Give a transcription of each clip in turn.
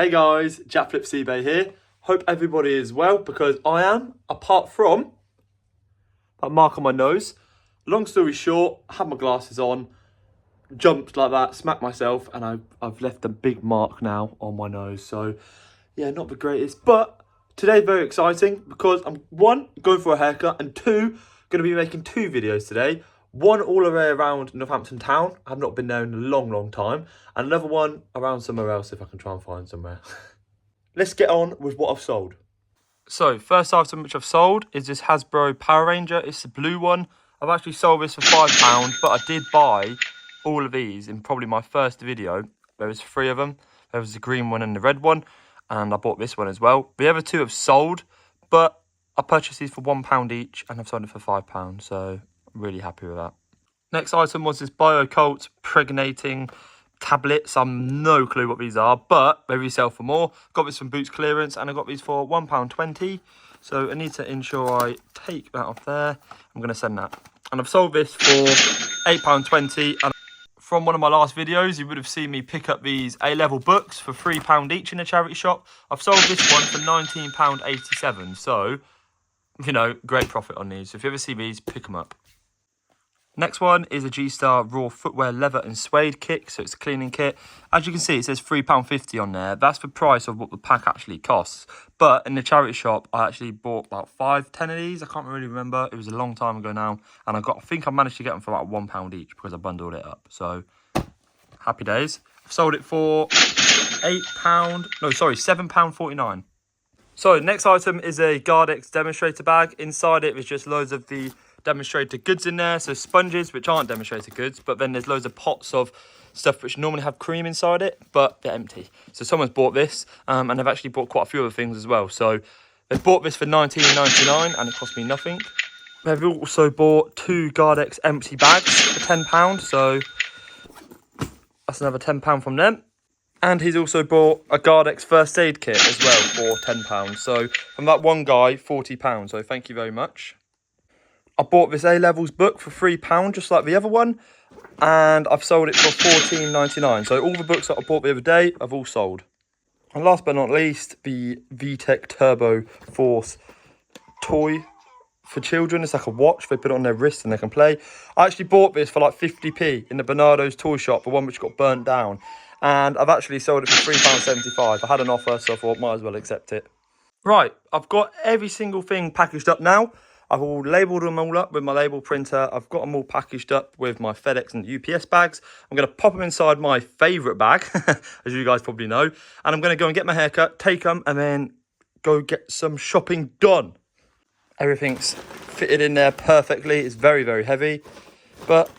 Hey guys, Jack Flips eBay here. Hope everybody is well, because I am, apart from that mark on my nose. Long story short, I had my glasses on, jumped like that, smacked myself, and I've left a big mark now on my nose. So yeah, not the greatest, but today very exciting because I'm one, going for a haircut, and two, going to be making two videos today. One all the way around Northampton town. I've not been there in a long time. And another one around somewhere else if I can try and find somewhere. Let's get on with what I've sold. So, first item which I've sold is this Hasbro Power Ranger. It's the blue one. I've actually sold this for £5, but I did buy all of these in probably my first video. There was 3 of them. There was the green one and the red one. And I bought this one as well. The other 2 have sold, but I purchased these for £1 each and I've sold it for £5. So, I'm really happy with that. Next item was this BioCult pregnating tablets. I'm no clue what these are, but they resell for more. Got this from Boots Clearance and I got these for £1.20. So I need to ensure I take that off there. I'm going to send that. And I've sold this for £8.20. And from one of my last videos, you would have seen me pick up these A-level books for £3 each in a charity shop. I've sold this one for £19.87. So, you know, great profit on these. So if you ever see these, pick them up. Next one is a G-Star Raw Footwear Leather and Suede kit. So it's a cleaning kit. As you can see, it says £3.50 on there. That's the price of what the pack actually costs. But in the charity shop, I actually bought about 10 of these. I can't really remember. It was a long time ago now. And I think I managed to get them for about £1 each because I bundled it up. So, happy days. I've sold it for £7.49. So, next item is a Gardex demonstrator bag. Inside it is just loads of the demonstrator goods in there, so sponges which aren't demonstrator goods, but then there's loads of pots of stuff which normally have cream inside it, but they're empty. So someone's bought this, and they've actually bought quite a few other things as well. So they've bought this for £19.99 and it cost me nothing. They've also bought 2 Gardex empty bags for £10, so that's another £10 from them. And he's also bought a Gardex first aid kit as well for £10. So from that one guy, £40. So thank you very much. I bought this A-Levels book for £3, just like the other one, and I've sold it for £14.99. So all the books that I bought the other day, I've all sold. And last but not least, the VTech Turbo Force toy for children. It's like a watch. They put it on their wrist and they can play. I actually bought this for like 50p in the Bernardo's toy shop, the one which got burnt down. And I've actually sold it for £3.75. I had an offer, so I thought might as well accept it. Right, I've got every single thing packaged up now. I've all labelled them all up with my label printer. I've got them all packaged up with my FedEx and UPS bags. I'm going to pop them inside my favourite bag, as you guys probably know. And I'm going to go and get my haircut, take them, and then go get some shopping done. Everything's fitted in there perfectly. It's very, very heavy. But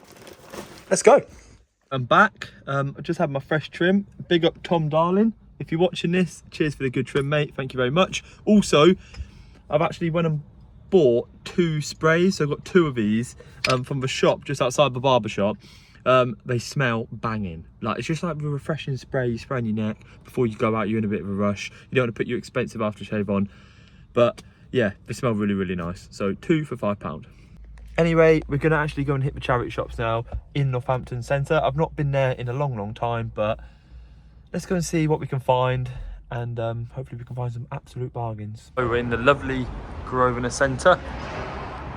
let's go. I'm back. I just had my fresh trim. Big up Tom Darling. If you're watching this, cheers for the good trim, mate. Thank you very much. Also, I've actually went and bought 2 sprays. So I've got 2 of these from the shop just outside the barber shop. They smell banging. Like, it's just like a refreshing spray you spray on your neck before you go out. You're in a bit of a rush. You don't want to put your expensive aftershave on, but yeah, they smell really, really nice. So 2 for £5. Anyway, we're going to actually go and hit the charity shops now in Northampton Centre. I've not been there in a long time, but let's go and see what we can find, and hopefully we can find some absolute bargains. So we're in the lovely Grosvenor Centre,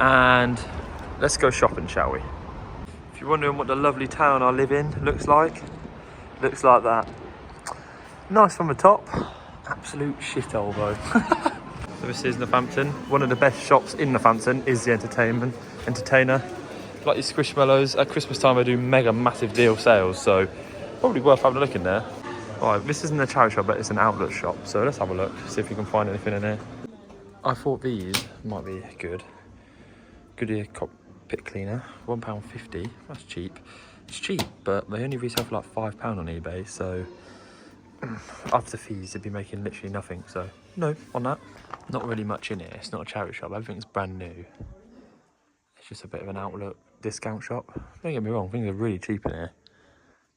and let's go shopping, shall we? If you're wondering what the lovely town I live in looks like that. Nice from the top, absolute shithole though. So this is Northampton. One of the best shops in Northampton is the Entertainer. Like these Squishmallows, at Christmas time they do mega massive deal sales, so probably worth having a look in there. Alright, this isn't a charity shop, but it's an outlet shop, so let's have a look, see if we can find anything in here. I thought these might be good. Goodyear cockpit cleaner, £1.50, that's cheap. It's cheap, but they only resell for like £5 on eBay, so after fees they'd be making literally nothing, so no on that. Not really much in here, it's not a charity shop, everything's brand new. It's just a bit of an outlet discount shop. Don't get me wrong, things are really cheap in here,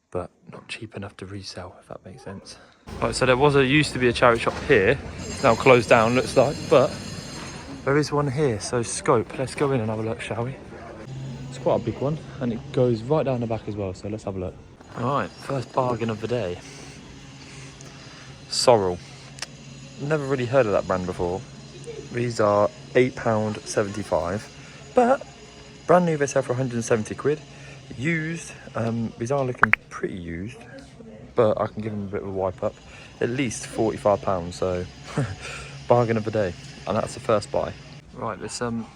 but not cheap enough to resell, if that makes sense. Right, so there used to be a charity shop here. It's now closed down, looks like, but there is one here, so Scope. Let's go in and have a look, shall we? It's quite a big one, and it goes right down the back as well, so let's have a look. All right, first bargain of the day. Sorrel. Never really heard of that brand before. These are £8.75, but brand new they sell for 170 quid. Used, these are looking pretty used, but I can give them a bit of a wipe up. At least £45, so bargain of the day, and that's the first buy. Right, there's some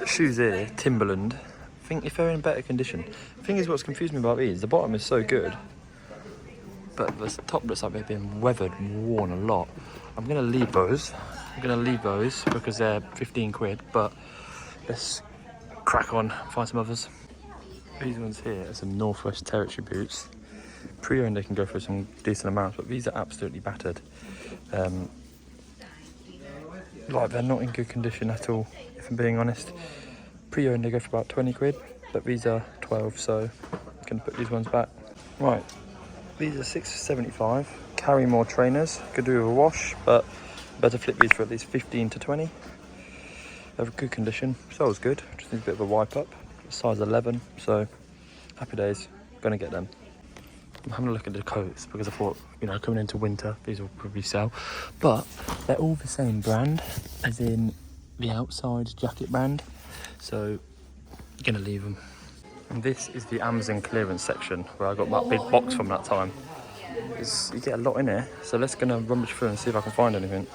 shoes here, Timberland. I think if they're in better condition. The thing is, what's confused me about these, the bottom is so good, but the top looks like they've been weathered and worn a lot. I'm gonna leave those. Because they're 15 quid, but let's crack on, find some others. These ones here are some Northwest Territory boots. Pre-owned they can go for some decent amounts, but these are absolutely battered. Like, they're not in good condition at all, if I'm being honest. Pre-owned they go for about 20 quid, but these are 12, so I'm gonna put these ones back. Right, these are £6.75. Carry more trainers, could do with a wash, but better flip these for at least 15 to 20. They're in good condition, sole's good, just needs a bit of a wipe up. Size 11, so happy days, gonna get them. I'm having a look at the coats because I thought, you know, coming into winter, these will probably sell. But they're all the same brand, as in the outside jacket brand. So, I'm gonna leave them. And this is the Amazon clearance section where I got that big box from that time. You get a lot in here, so let's gonna rummage through and see if I can find anything.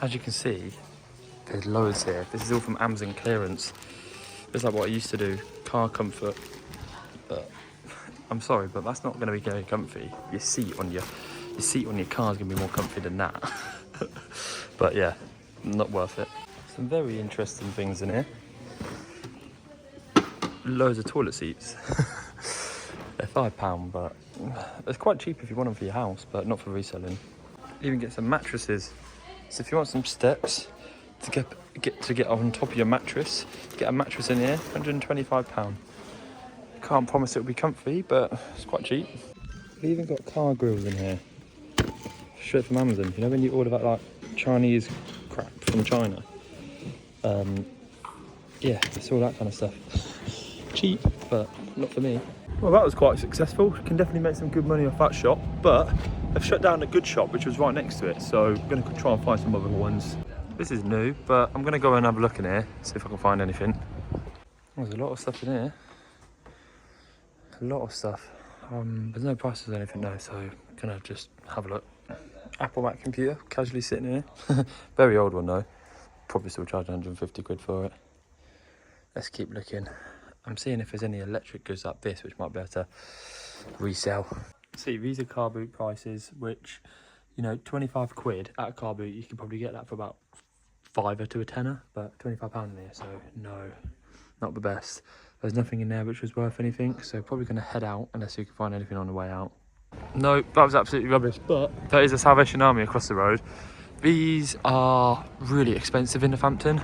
As you can see, there's loads here. This is all from Amazon clearance. It's like what I used to do, car comfort. But I'm sorry, but that's not going to be very comfy. Your seat on your car is going to be more comfy than that. But yeah, not worth it. Some very interesting things in here. Loads of toilet seats. They're £5, but it's quite cheap if you want them for your house, but not for reselling. Even get some mattresses. So if you want some steps to get on top of your mattress, get a mattress in here, £125. Can't promise it'll be comfy, but it's quite cheap. We've even got car grills in here, straight from Amazon. You know when you order that like Chinese crap from China? Yeah, it's all that kind of stuff. Cheap, but not for me. Well, that was quite successful. You can definitely make some good money off that shop, but they've shut down a good shop which was right next to it, so I'm going to try and find some other ones. This is new, but I'm going to go and have a look in here, see if I can find anything. There's a lot of stuff in here. A lot of stuff. There's no prices or anything though, so I'm going to just have a look. Apple Mac computer, casually sitting here. Very old one though. Probably still charge 150 quid for it. Let's keep looking. I'm seeing if there's any electric goods like this, which might be able to resell. See, these are car boot prices, which, you know, 25 quid at a car boot, you can probably get that for about £5 to a tenner, but £25 in here, so no, not the best. There's nothing in there which was worth anything, so probably going to head out unless we can find anything on the way out. No, that was absolutely rubbish, but there is a Salvation Army across the road. These are really expensive in Northampton.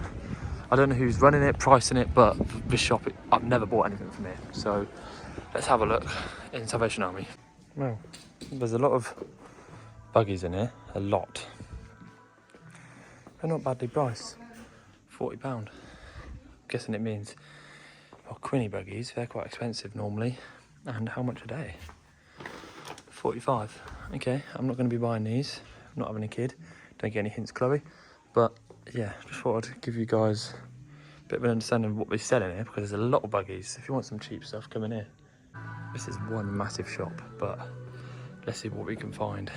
I don't know who's running it, pricing it, but this shop, I've never bought anything from here. So let's have a look in Salvation Army. Well, there's a lot of buggies in here, a lot. They're not badly priced, £40. I'm guessing it means, well, Quinny buggies, they're quite expensive normally. And how much are they? 45. Okay, I'm not going to be buying these. I'm not having a kid. Don't get any hints, Chloe. But yeah, just thought I'd give you guys a bit of an understanding of what they sell in here, because there's a lot of buggies. If you want some cheap stuff, come in here. This is one massive shop, but let's see what we can find.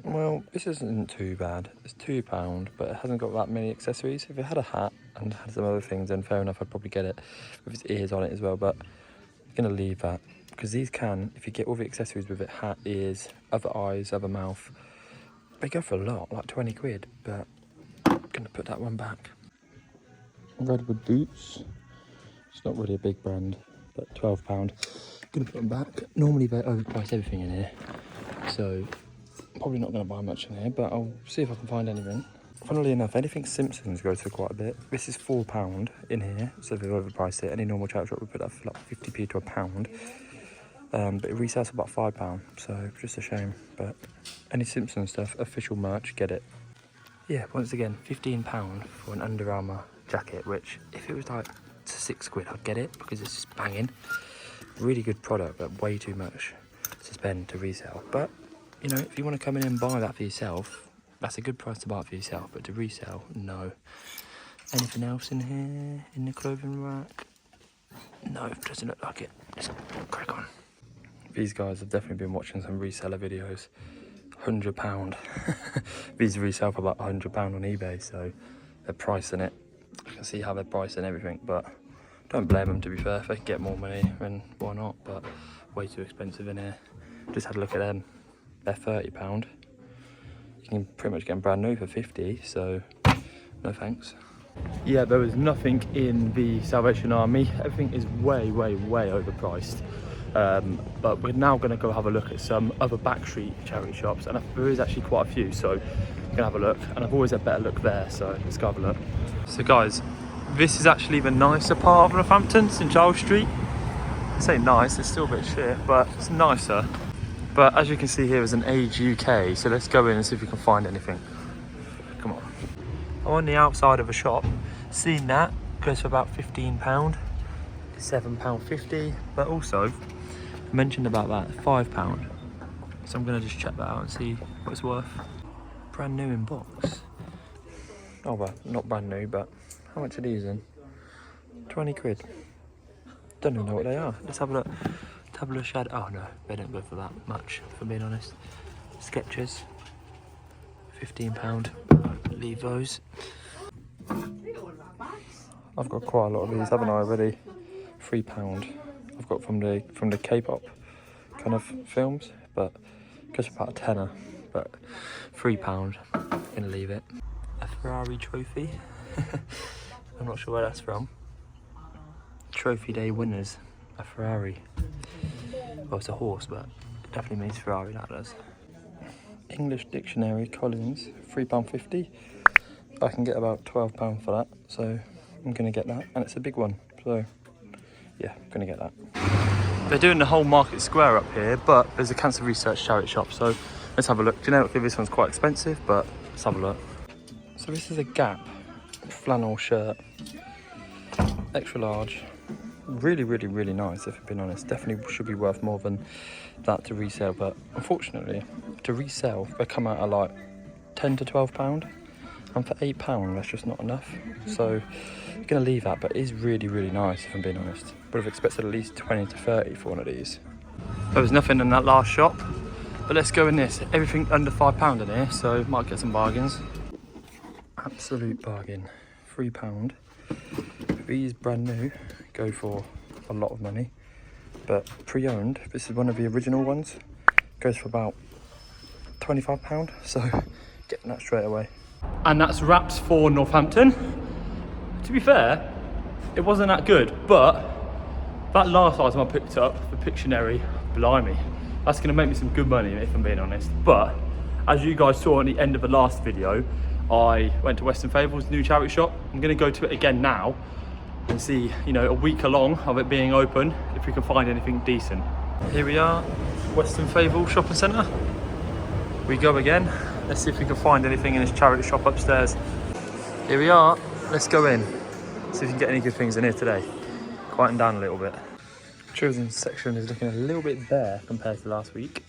Well, this isn't too bad. It's £2, but it hasn't got that many accessories. If it had a hat and had some other things, then fair enough, I'd probably get it with its ears on it as well, but I'm going to leave that. Because these can, if you get all the accessories with it, hat, ears, other eyes, other mouth, they go for a lot, like 20 quid, but I'm going to put that one back. Redwood boots. It's not really a big brand, but £12. Going to put them back. Normally they overprice everything in here, so probably not going to buy much in here, but I'll see if I can find anything. Funnily enough, anything Simpsons goes for quite a bit. This is £4 in here, so they've overpriced it. Any normal charity shop would put that for like 50p to £1. But it resells for about £5, so just a shame. But any Simpsons stuff, official merch, get it. Yeah, once again, £15 for an Under Armour jacket, which if it was like £6, I'd get it because it's just banging. Really good product, but way too much to spend to resell. But You know, if you want to come in and buy that for yourself, that's a good price to buy it for yourself, but to resell, no. Anything else in here, in the clothing rack? No, doesn't look like it. Let's crack on. These guys have definitely been watching some reseller videos. £100. These resell for about £100 on eBay, so they're pricing it. I can see how they're pricing everything, but don't blame them, to be fair. If they can get more money, then why not? But way too expensive in here. Just had a look at them. They're £30. You can pretty much get them brand new for 50, so no thanks. Yeah, there was nothing in the Salvation Army. Everything is way, way, way overpriced. But we're now going to go have a look at some other backstreet charity shops, and there is actually quite a few, so we're going to have a look. And I've always had better look there, so let's go have a look. So guys, this is actually the nicer part of Northampton, St Giles Street. It's ain't nice, it's still a bit shit, but it's nicer. But as you can see here is an Age UK, so let's go in and see if we can find anything. Come on. I'm on the outside of a shop, seen that, goes for about £15, £7.50, but also I mentioned about that, £5. So I'm gonna just check that out and see what it's worth. Brand new in box. Oh well, not brand new, but how much are these in? 20 quid. Don't even know what they are. Let's have a look. Tableau shadow. Oh no, they don't go for that much, if I'm being honest. Sketchers, £15. Leave those. I've got quite a lot of these, haven't I already? £3. I've got from the K-pop kind of films, but goes for about a tenner. But £3, gonna leave it. A Ferrari trophy. I'm not sure where that's from. Trophy day winners. A Ferrari. Well, it's a horse, but it definitely means Ferrari, that does. English Dictionary, Collins, £3.50. I can get about £12 for that, so I'm gonna get that, and it's a big one, so yeah, I'm gonna get that. They're doing the whole market square up here, but there's a cancer research charity shop, so let's have a look. Generically, this one's quite expensive, but let's have a look. So this is a Gap flannel shirt, extra large. Really, really, really nice, if I'm being honest. Definitely should be worth more than that to resell, but unfortunately, to resell, they come out at like £10 to £12, and for £8, that's just not enough. So I'm gonna leave that, but it is really, really nice, if I'm being honest. Would have expected at least 20 to 30 for one of these. There was nothing in that last shop, but let's go in this. Everything under £5 in here, so might get some bargains. Absolute bargain. £3. These brand new go for a lot of money, but pre-owned, this is one of the original ones, goes for about £25, so getting that straight away. And that's wraps for Northampton. To be fair, it wasn't that good, but that last item I picked up, the Pictionary, blimey, that's gonna make me some good money, if I'm being honest. But as you guys saw at the end of the last video, I went to Western Fable's new charity shop. I'm gonna go to it again now and see, you know, a week along of it being open, if we can find anything decent. Here we are, Western Fable shopping centre. We go again. Let's see if we can find anything in this charity shop upstairs. Here we are, let's go in. See if we can get any good things in here today. Quieten down a little bit. Children's section is looking a little bit bare compared to last week.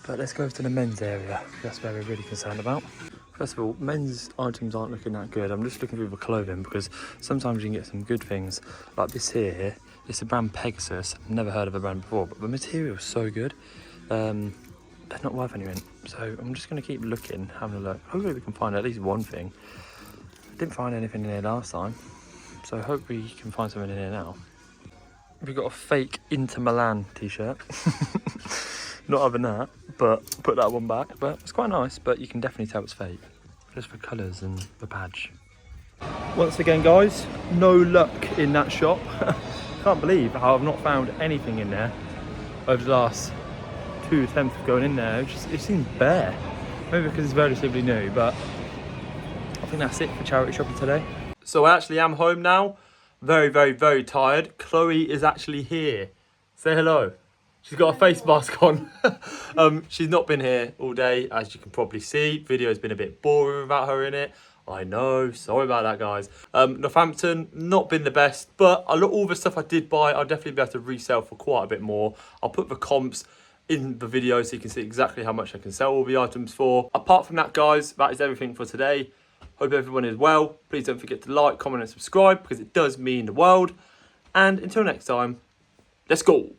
But let's go to the men's area. That's where we're really concerned about. First of all, men's items aren't looking that good. I'm just looking through the clothing because sometimes you can get some good things. Like this here, it's the brand Pegasus. I've never heard of a brand before, but the material's so good. It's not worth anything. So I'm just gonna keep looking, having a look. Hopefully we can find at least one thing. Didn't find anything in here last time, so hopefully we can find something in here now. We've got a fake Inter Milan t-shirt. Not having that, but put that one back. But it's quite nice, but you can definitely tell it's fake. Just for colours and the badge. Once again, guys, no luck in that shop. Can't believe how I've not found anything in there over the last 2 attempts of going in there. It seems bare. Maybe because it's relatively new, but I think that's it for charity shopping today. So I actually am home now. Very, very, very tired. Chloe is actually here. Say hello. She's got a face mask on. She's not been here all day, as you can probably see. Video's been a bit boring without her in it. I know, sorry about that, guys. Northampton, not been the best, but all the stuff I did buy, I'll definitely be able to resell for quite a bit more. I'll put the comps in the video so you can see exactly how much I can sell all the items for. Apart from that, guys, that is everything for today. Hope everyone is well. Please don't forget to like, comment and subscribe because it does mean the world. And until next time, let's go.